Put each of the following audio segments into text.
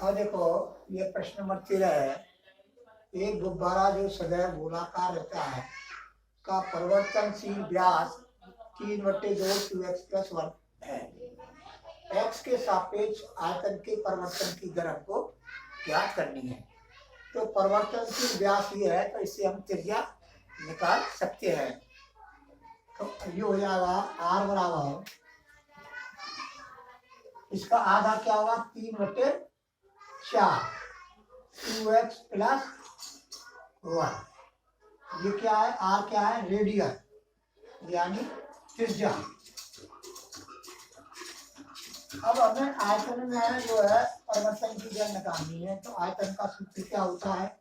और देखो ये प्रश्न नंबर 13 है। एक गुब्बारा जो सदैव गोलाकार रहता है का परिवर्तनशील व्यास 3/2 2x+1 है। x के सापेक्ष आयतन के परिवर्तन की दर हमको ज्ञात करनी है। तो परिवर्तनशील व्यास ये है, तो इससे हम त्रिज्या निकाल सकते हैं। तो ये हो जाएगा r बराबर, इसका आधा क्या होगा 3/4 2x+1। ये क्या है, r क्या है रेडियन यानी त्रिज्या। अब हमें आयतन में जो है परिवर्तन की दर निकालनी है। तो आयतन का सूत्र क्या होता है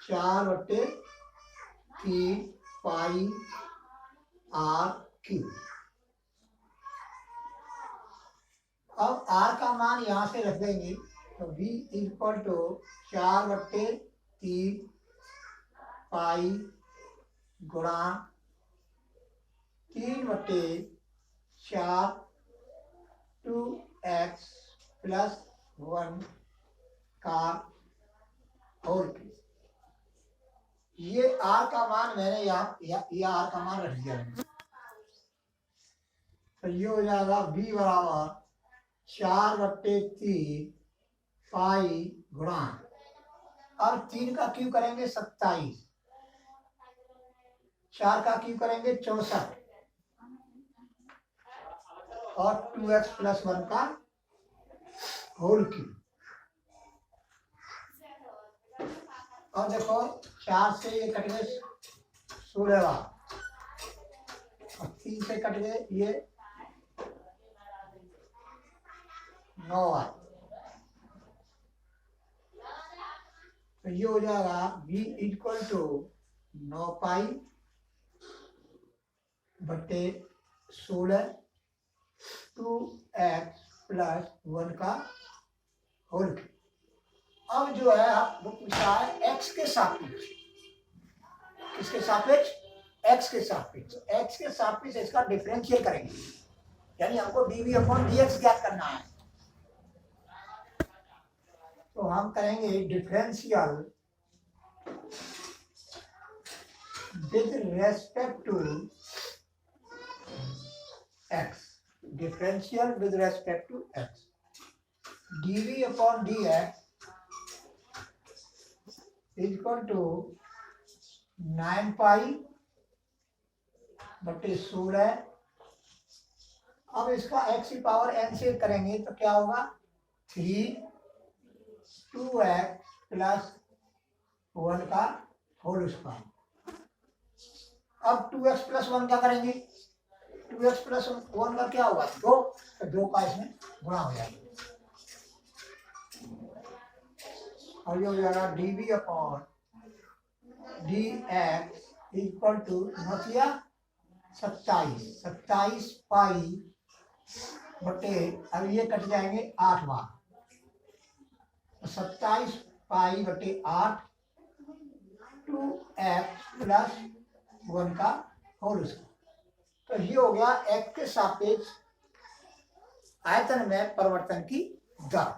4/3 पाई r क्यूब। अब r का मान यहाँ से रख देंगे तो v = 4/3 पाई गुणा 3/4 2x+1 का होल क्यूब। ये r का मान मैंने यहाँ ये r का मान रख दिया है। तो ये हो जाएगा v बराबर 4/3 पाई गुणा, और 3 का क्यूब करेंगे 27, 4 का क्यूब करेंगे 64 और 2x+1 का होल क्यूब। और देखो 4 से ये कट गए 16 बार और 3 से कट गए ये 9 बार। तो ये हो जाएगा v = 9 पाई बटे 16 2x+1 का होल क्यूब। अब जो है वो पूछा है x के सापेक्ष, किसके सापेक्ष x के सापेक्ष, x के सापेक्ष इसका डिफरेंशियल करेंगे, यानी हमको dv/dx ज्ञात करना है। तो हम करेंगे differential with respect to x, differential with respect to x, dv/dx = 9 pi बटे 16। अब इसका x की पावर n से करेंगे तो क्या होगा 3 2x+1 का होल स्क्वायर। अब 2x+1 क्या करेंगे 2x+1 का क्या होगा 2, तो 2 का इसमें गुणा हो जाएगा और ये हो जाएगा dv/dx = 27 पाई बटे, अब ये कट जाएंगे 8 बार, 27 पाई बटे 8 2x+1 का होल स्क्वायर। तो ये हो गया x के सापेक्ष आयतन में परिवर्तन की दर।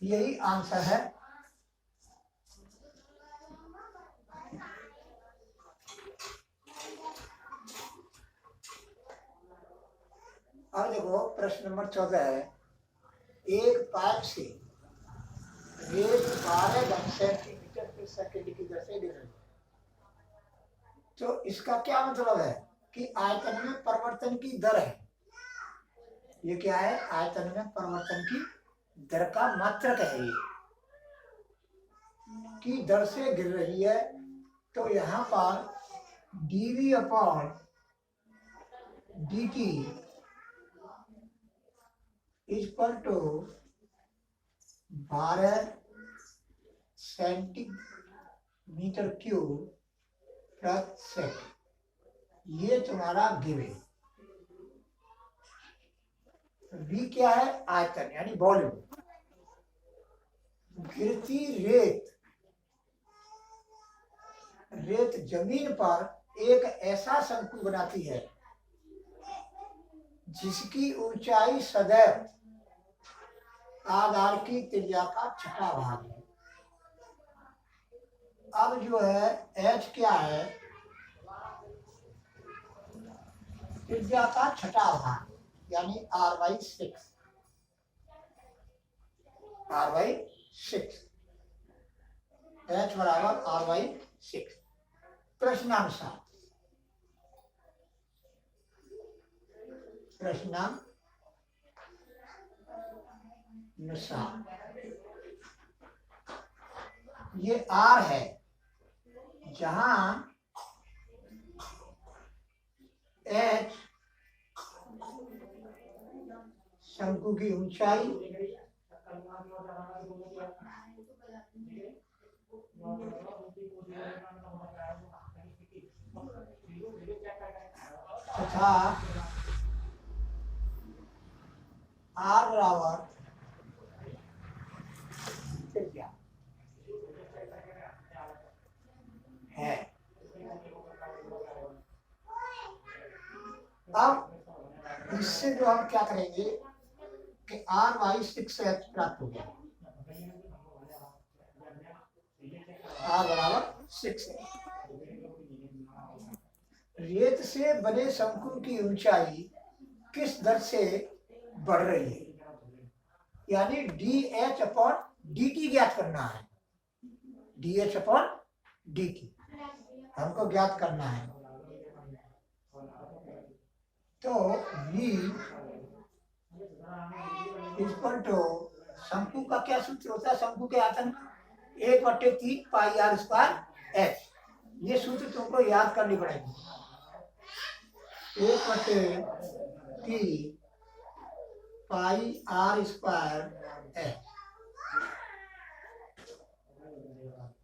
यही आंसर है। अब देखो प्रश्न नंबर 14 है। एक पाइप से रेत 12 घन सेंटीमीटर/सेकंड की दर से गिर रही है। तो इसका क्या मतलब है कि आयतन में परिवर्तन की दर है। ये क्या है आयतन में परिवर्तन की दर का मात्रक है ये, की दर से गिर रही है। तो यहाँ पर dv/dt = 12 सेंटीमीटर/सेकंड। ये तुम्हारा गिवे। v क्या है आयतन यानी वॉल्यूम। गिरती रेत जमीन पर एक ऐसा शंकु बनाती है जिसकी ऊंचाई सदैव आधार की त्रिज्या का छठा भाग है। अब जो है h क्या है, त्रिज्या का छठा भाग यानी r/6, r/6, h बराबर r/6। प्रश्नानुसार ये r है, जहां h शंकु की ऊंचाई, तथा r बराबर त्रिज्या है। अब इससे जो हम क्या करेंगे कि r/6h प्राप्त हो गया, r बराबर 6 है। रेत से बने शंकु की ऊंचाई किस दर से बढ़ रही है, यानी dh/dt ज्ञात करना है। dh/dt हमको ज्ञात करना है। तो v इक्वल टू शंकु का क्या सूत्र होता है, शंकु के आयतन 1/3 पाई r स्क्वायर h। ये सूत्र तुमको याद करनी पड़ेगी। 1/3 पाई r स्क्वायर h।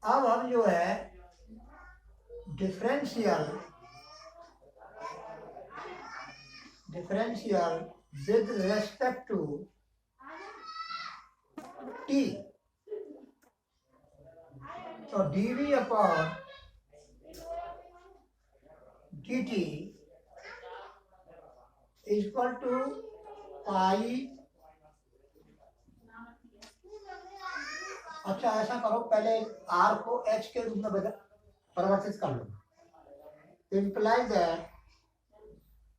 अब हम जो है differential with respect to t, तो dv/dt इक्वल टू पाई। अच्छा ऐसा करो, पहले r को h के रूप में परिवर्तित कर लो। Imply that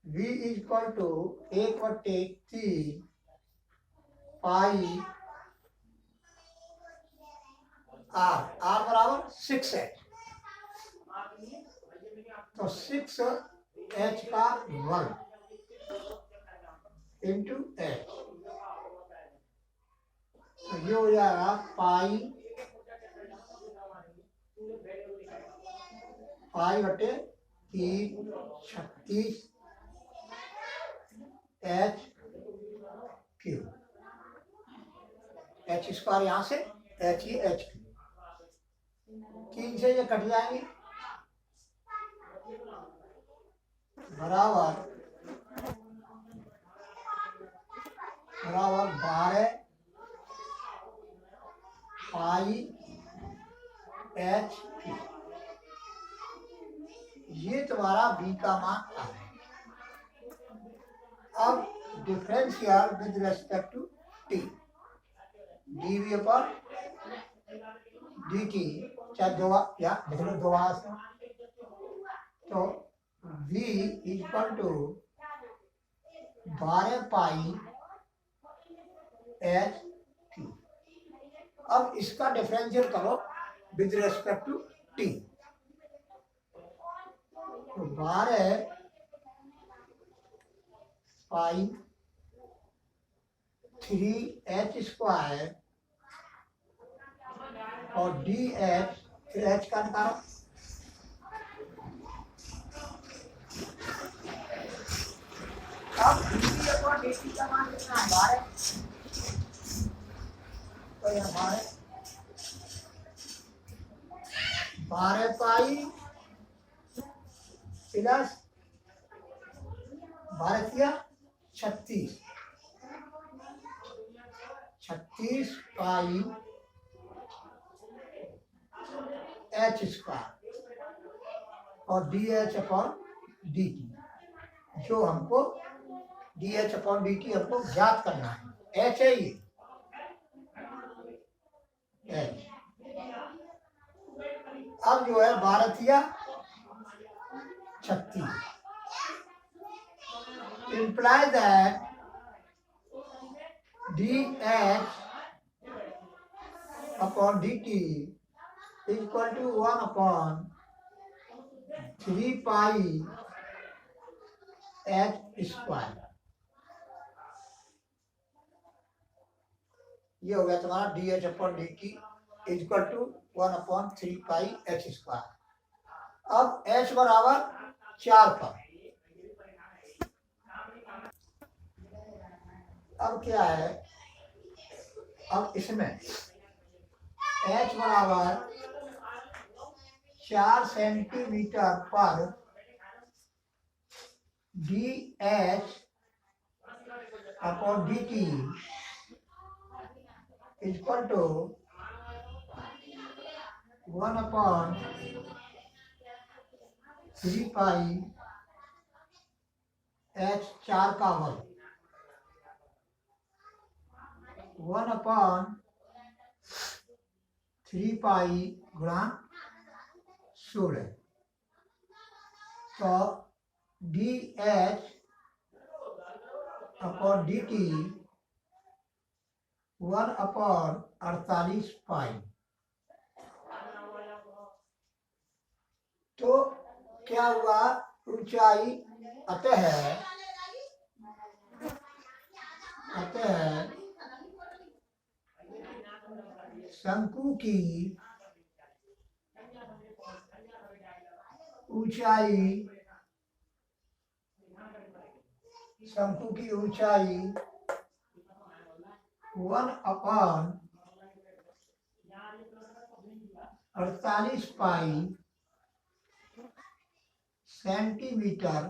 v equal to 1/3 pi r बराबर 6h, तो 6h का वर्ग इंटू h, तो ये हो जाएगा पाई 3 36 h³। h स्क्वायर यहाँ से h ही h3, 3 से ये कट जाएंगे, बराबर 12 पाई h3। ये तुम्हारा v का मान आ है। अब differential with respect to t, dv/dt, चाहे दो या लिख लो दो से, तो v equal to 12 pi h3। अब इसका डिफरेंशियल करो विद रेस्पेक्ट टू t, तो 12 पाई 3h स्क्वायर और dh, फिर h का निकालो, अब dv/dt का मान कितना है 12, तो यहाँ 12 पाई प्लस 12 36 पाई h स्क्वायर और dh/dt, जो हमको dh/dt हमको ज्ञात करना है, h है ये। एच। अब जो है भारतीय शक्ति implies that dH upon dt is equal to 1 upon 3 pi h square. ये हो गया तुम्हारा D H upon D T is equal to 1 upon 3 pi H square. अब एच बराबर 4 पर। अब क्या है, अब इसमें एच बराबर 4 सेंटीमीटर पर D H upon D T equal to 1 upon 3 pi H 4 का वर्ग 1 अपॉन 3 पाई गुणा 16। तो D H upon D T 1 upon 48 पाई। तो क्या हुआ, ऊंचाई अतः शंकु की ऊंचाई 1 अपॉन 48 पाई सेंटीमीटर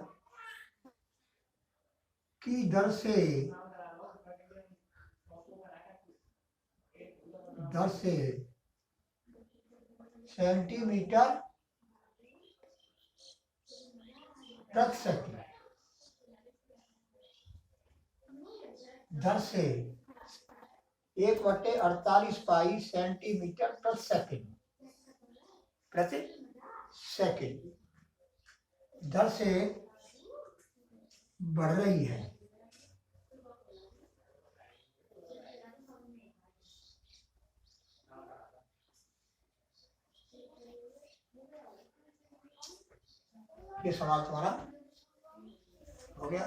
की दर से सेंटीमीटर प्रति सेकंड दर से 1/48 पाई सेंटीमीटर प्रति सेकंड दर से बढ़ रही है। ये सवाल तुम्हारा हो गया।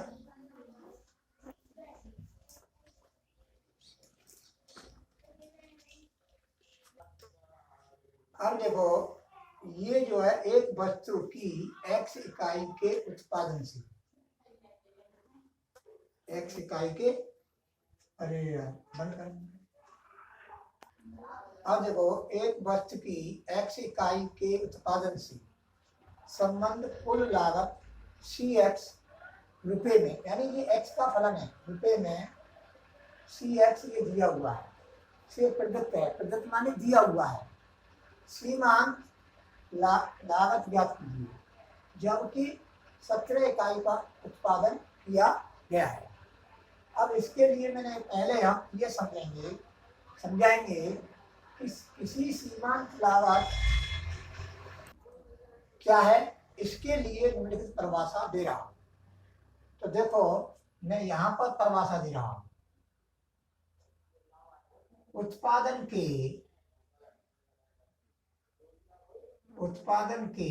अब देखो, ये जो है एक वस्तु की x इकाई के उत्पादन से, x इकाई के, अरे यार बंद कर। अब देखो, एक वस्तु की x इकाई के उत्पादन से संबंध कुल लागत CX रुपए में, यानी ये x का फलन है रुपए में, CX ये दिया हुआ है, से प्रदत्त है, प्रदत्त माने दिया हुआ है, सीमांत लागत ज्ञात कीजिए जबकि 17 इकाई का उत्पादन किया गया है। अब इसके लिए मैंने पहले हम ये समझाएंगे कि किसी सीमांत लागत क्या है, इसके लिए निम्नलिखित परिभाषा दे रहा हूं। तो देखो, मैं यहां पर परिभाषा दे रहा हूं, उत्पादन के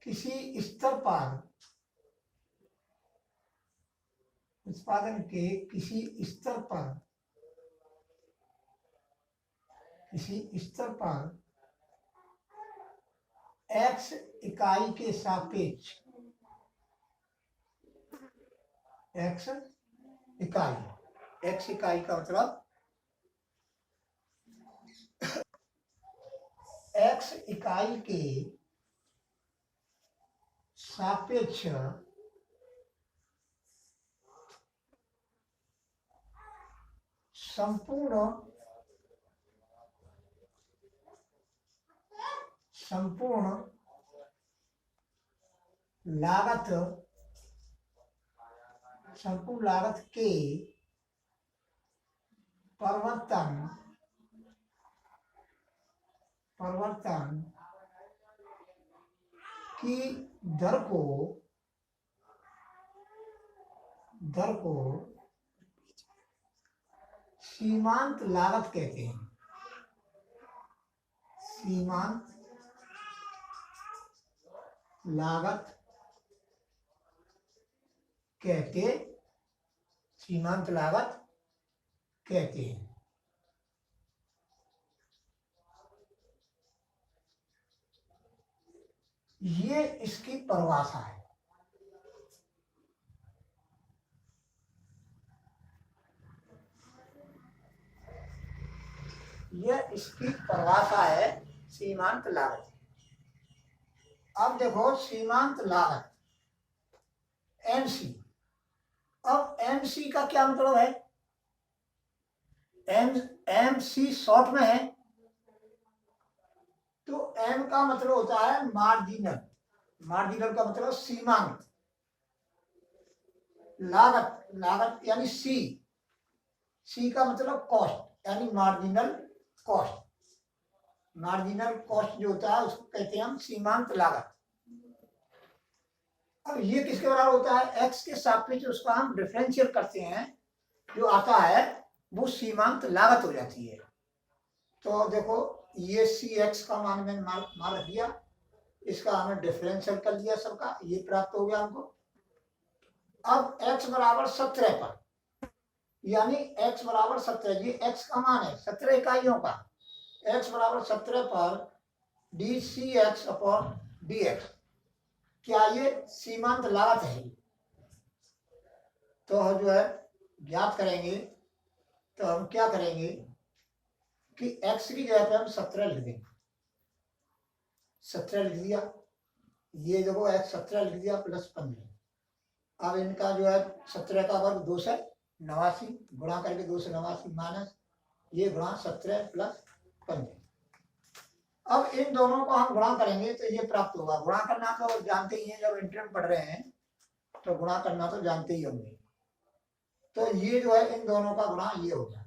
किसी स्तर पर, उत्पादन के किसी स्तर पर x इकाई के सापेक्ष, x इकाई का मतलब x इकाई के सापेक्ष संपूर्ण लागत के परिवर्तन की दर को सीमांत लागत कहते हैं। सीमांत लागत कहते हैं। ये इसकी परिभाषा है। यह इसकी परिभाषा है सीमांत लागत। अब देखो सीमांत लागत एमसी। अब एमसी का क्या मतलब है? एमसी शॉर्ट में है, तो एम का मतलब होता है मार्जिनल। मार्जिनल का मतलब सीमांत। लागत यानी सी का मतलब कॉस्ट यानी मार्जिनल कॉस्ट। मार्जिनल कॉस्ट जो होता है उसको कहते हैं हम सीमांत लागत। अब ये किसके बराबर होता है? एक्स के सापेक्ष उसका हम डिफरेंशियल करते हैं, जो आता है वो सीमांत लागत हो जाती है। तो देखो ये सी एक्स का मान मैंने मान रख दिया, इसका हमने डिफरेंशियल कर दिया सबका, ये प्राप्त हो गया हमको। अब x बराबर 17 पर, यानी x बराबर 17, ये x का मान है 17 इकाइयों का। x बराबर 17 पर D C X upon D X, क्या ये सीमांत लागत है? तो जो है ज्ञात करेंगे, तो हम क्या करेंगे कि x की जगह पे हम 17 लिख देंगे। 17 लिख दिया, ये देखो x 17 लिख दिया प्लस 15। अब इनका जो है 17 का वर्ग 2 से 89, गुणा करके 2 से 89 माइनस ये गुणा 17 प्लस 15। अब इन दोनों को हम गुणा करेंगे तो ये प्राप्त होगा। गुणा करना तो जानते ही हैं, जब इंटर में पढ़ रहे हैं तो गुणा करना तो जानते ही होंगे। तो ये जो है इन दोनों का गुणा ये हो गया,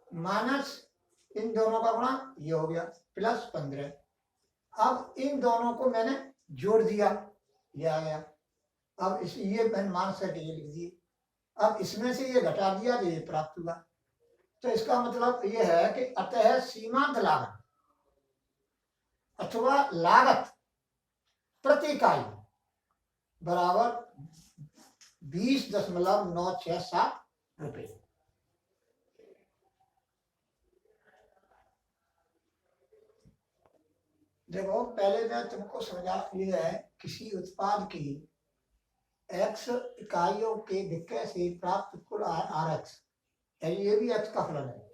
माइनस इन दोनों का गुणा ये हो गया, प्लस 15। अब इन दोनों को मैंने जोड़ दिया, ये आ गया। अब इस ये मैंने मान से ये लिख दिए। अब इसमें से ये घटा दिया तो ये प्राप्त हुआ। तो इसका मतलब ये है कि अतः सीमांत लागत अथवा लागत प्रति इकाई बराबर 20.967 रुपए। देखो पहले मैं तुमको समझा, ये है किसी उत्पाद की x इकाइयों के विक्रय से प्राप्त कुल आर एक्स, ये भी x का फलन है,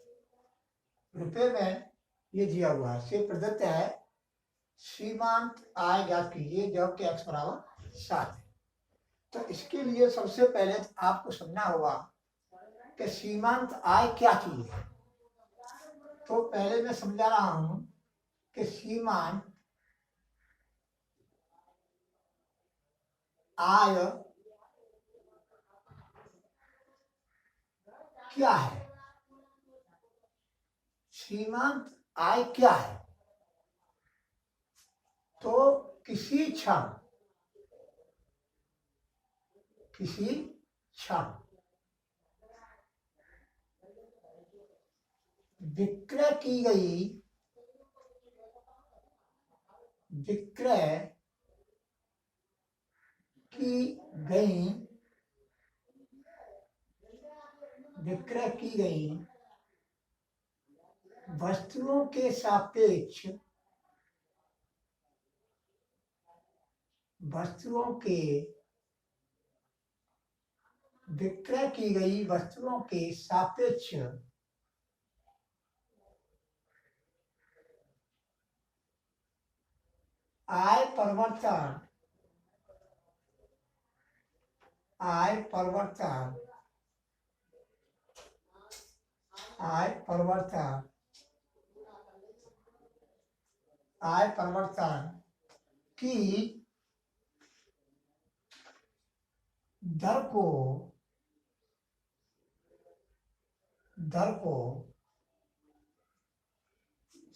रुपए में ये दिया हुआ है, से प्रदत्त है सीमांत आय ज्ञात कीजिए जब के x बराबर 7 है। तो इसके लिए सबसे पहले आपको समझना होगा कि सीमांत आय क्या चीज है। तो पहले मैं समझा रहा हूं कि सीमांत आय क्या है। सीमांत आय क्या है? तो किसी क्षण विक्रय की गई वस्तुओं के सापेक्ष विक्रय की गई वस्तुओं के सापेक्ष आय परिवर्तन की दर को दर को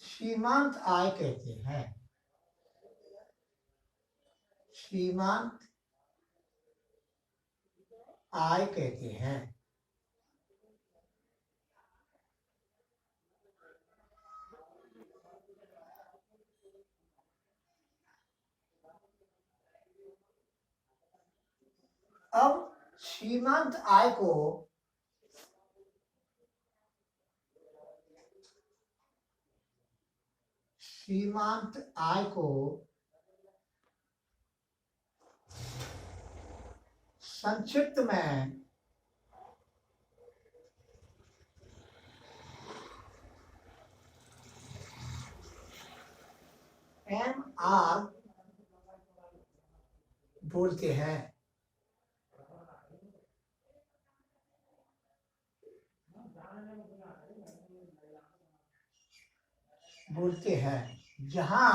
सीमांत आय कहते हैं। सीमांत आय कहते हैं। अब सीमांत आय को संक्षिप्त में MR बोलते हैं। जहां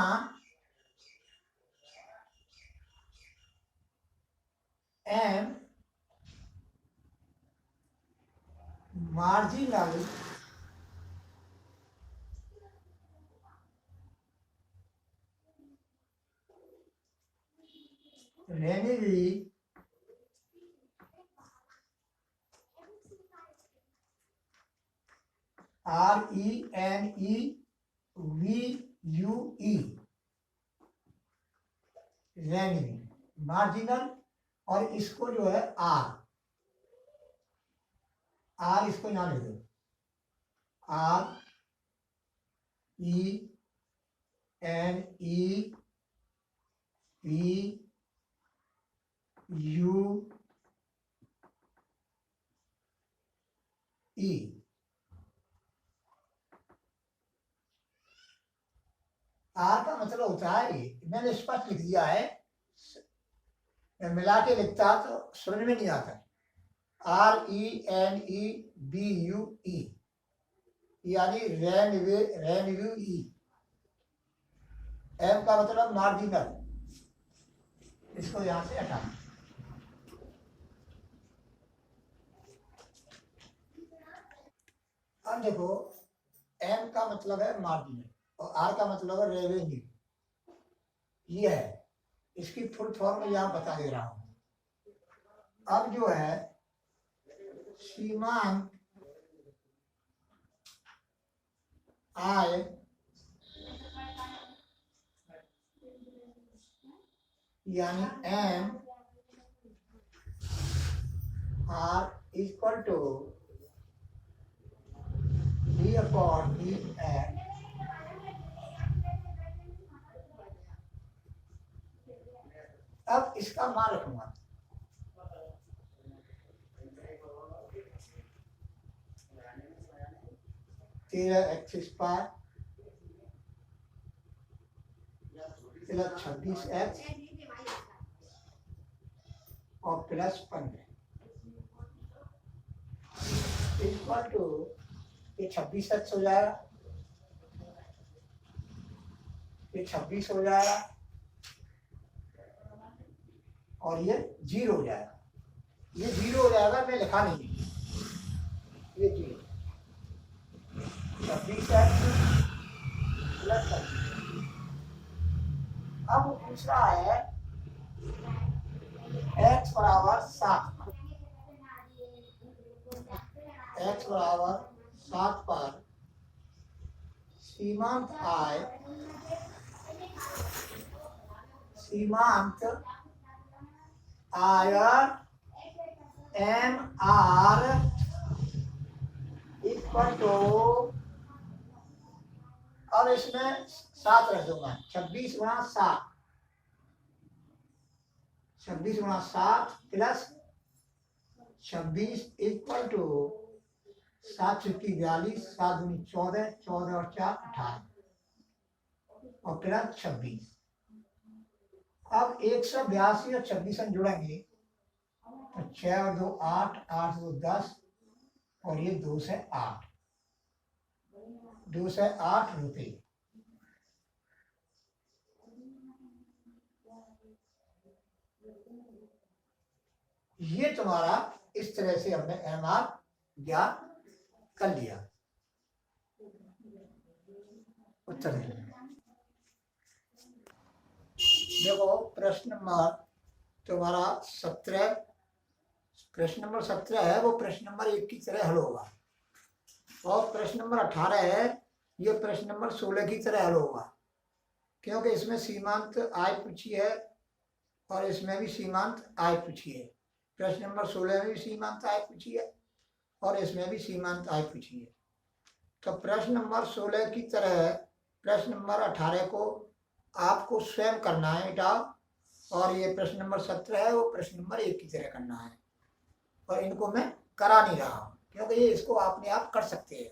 M marginal revenue RENEVUE revenue marginal, और इसको जो है R इसको यहाँ ले दो, RENEVUE। R का मतलब होता है, मैंने स्पष्ट लिख दिया है, मिला के लिखता तो समझ में नहीं आता। RENEVUE यानी रेवेन्यू। M का मतलब मार्जिनल, इसको यहां से हटा। अब देखो, M का मतलब है मार्जिनल और R का मतलब है रेवेन्यू। ये है, इसकी फुल फॉर्म यहां बता दे रहा हूं। अब जो है सीमांत आय यानी MR इक्वल टू D/EN। अब इसका मान रखूंगा, (13x² प्लस 26x और प्लस 15 इक्वल टू, ये 26x हो जाएगा, ये 26 हो जाएगा और ये 0 हो जाएगा। ये 0 हो जाएगा, मैं लिखा नहीं, ये 0, 26x प्लस 26। अब दूसरा है x बराबर 7, x बराबर 7 पर सीमांत आय MR इक्वल टू, अब इसमें 7 रख दूंगा, 26 गुणा 7, 26 गुणा 7 प्लस 26 इक्वल टू 7 छुट्टी 42, 7 दूनी 14, 14 और 4 18 और प्लस 26। अब 182 और 26 जुड़ेंगे तो 6 और 2 8, 8 2 10 और ये 2 से 8, 2 से 8 रुपये। ये तुम्हारा, इस तरह से हमने MR ज्ञात कर लिया। उत्तर है। देखो प्रश्न नंबर तुम्हारा 17, प्रश्न नंबर 17 है वो प्रश्न नंबर 1 की तरह हल होगा, और प्रश्न नंबर 18 है ये प्रश्न नंबर 16 की तरह हल होगा, क्योंकि इसमें सीमांत आय पूछी है और इसमें भी सीमांत आय पूछी है। प्रश्न नंबर 16 में भी सीमांत आय पूछी है और इसमें भी सीमांत आय पूछी है। तो प्रश्न नंबर 16 की तरह प्रश्न नंबर 18 को आपको स्वयं करना है बेटा, और ये प्रश्न नंबर 17 है वो प्रश्न नंबर 1 की तरह करना है, और इनको मैं करा नहीं रहा हूँ क्योंकि ये इसको अपने आप कर सकते हैं।